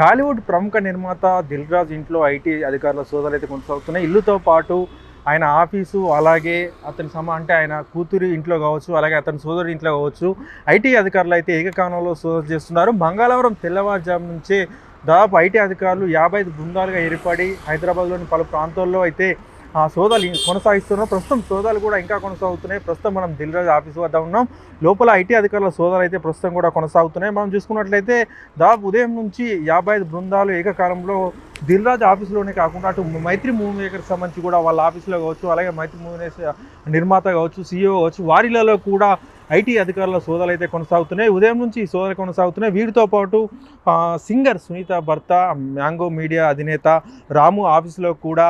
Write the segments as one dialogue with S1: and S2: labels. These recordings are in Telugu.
S1: టాలీవుడ్ ప్రముఖ నిర్మాత దిల్ రాజు ఇంట్లో ఐటీ అధికారుల సోదాలు అయితే కొనసాగుతున్నాయి. ఇల్లుతో పాటు ఆయన ఆఫీసు, అలాగే అతని అంటే ఆయన కూతురి ఇంట్లో కావచ్చు, అలాగే అతని సోదరి ఇంట్లో కావచ్చు, ఐటీ అధికారులు అయితే ఏకకాలంలో సోదాలు చేస్తున్నారు. మంగళవారం తెల్లవారుజాము నుంచే దాదాపు ఐటీ అధికారులు 55 బృందాలుగా ఏర్పడి హైదరాబాద్లోని పలు ప్రాంతాల్లో అయితే సోదాలు కొనసాగిస్తున్నారు. ప్రస్తుతం సోదాలు కూడా ఇంకా కొనసాగుతున్నాయి. ప్రస్తుతం మనం దిల్ రాజు ఆఫీస్ వద్ద ఉన్నాం. లోపల ఐటీ అధికారుల సోదాలు అయితే ప్రస్తుతం కూడా కొనసాగుతున్నాయి. మనం చూసుకున్నట్లయితే దాదాపు ఉదయం నుంచి 55 బృందాలు ఏకకాలంలో దిల్ రాజు ఆఫీసులోనే కాకుండా అటు మైత్రి మూవీ మేకర్కి సంబంధించి కూడా వాళ్ళ ఆఫీసులో కావచ్చు, అలాగే మైత్రి మూవీ నిర్మాత కావచ్చు, సీఈఓ కావచ్చు, వారిలలో కూడా ఐటీ అధికారుల సోదాలు అయితే కొనసాగుతున్నాయి. ఉదయం నుంచి ఈ సోదాలు కొనసాగుతున్నాయి. వీరితో పాటు సింగర్ సునీత భర్త, మ్యాంగో మీడియా అధినేత రాము ఆఫీసులో కూడా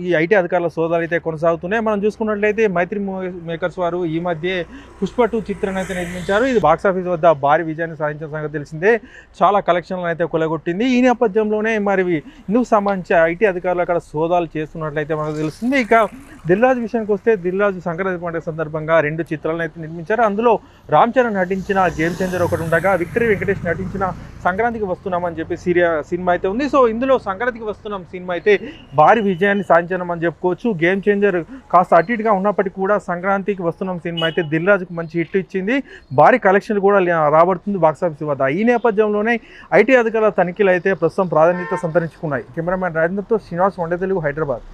S1: ఈ ఐటీ అధికారుల సోదాలు అయితే కొనసాగుతున్నాయి. మనం చూసుకున్నట్లయితే మైత్రి మూవీ మేకర్స్ వారు ఈ మధ్య పుష్ప 2 చిత్రాన్ని అయితే నిర్మించారు. ఇది బాక్సాఫీస్ వద్ద భారీ విజయాన్ని సాధించిన సంగతి తెలిసిందే. చాలా కలెక్షన్లు అయితే కొలగొట్టింది. ఈ నేపథ్యంలోనే మరి ఇందుకు సంబంధించి ఐటీ అధికారులు అక్కడ సోదాలు చేస్తున్నట్లయితే మనకు తెలుస్తుంది. ఇక దిల్ రాజు విషయానికి వస్తే, దిల్ రాజు సంక్రాంతి పండుగ సందర్భంగా 2 చిత్రాలను అయితే నిర్మించారు. అందులో రామ్ చరణ్ నటించిన గేమ్ చేంజర్ ఒకటి ఉండగా, విక్టరీ వెంకటేష్ నటించిన సంక్రాంతికి వస్తున్నామని చెప్పి సినిమా అయితే ఉంది. సో ఇందులో సంక్రాంతికి వస్తున్నాం సినిమా అయితే భారీ విజయాన్ని సాధించామని చెప్పుకోవచ్చు. గేమ్ చేంజర్ కాస్త అటు ఇటుగా ఉన్నప్పటికీ కూడా సంక్రాంతికి వస్తున్నాం సినిమా అయితే దిల్ రాజుకు మంచి హిట్ ఇచ్చింది. భారీ కలెక్షన్లు కూడా రాబడుతుంది బాక్సాఫీస్ వద్ద. ఈ నేపథ్యంలోనే ఐటీ అధికారుల తనిఖీలు అయితే ప్రస్తుతం ప్రాధాన్యత సంతరించుకున్నాయి. కెమెరామ్యాన్ రాజేంద్రతో శ్రీనివాస్, వండే తెలుగు, హైదరాబాద్.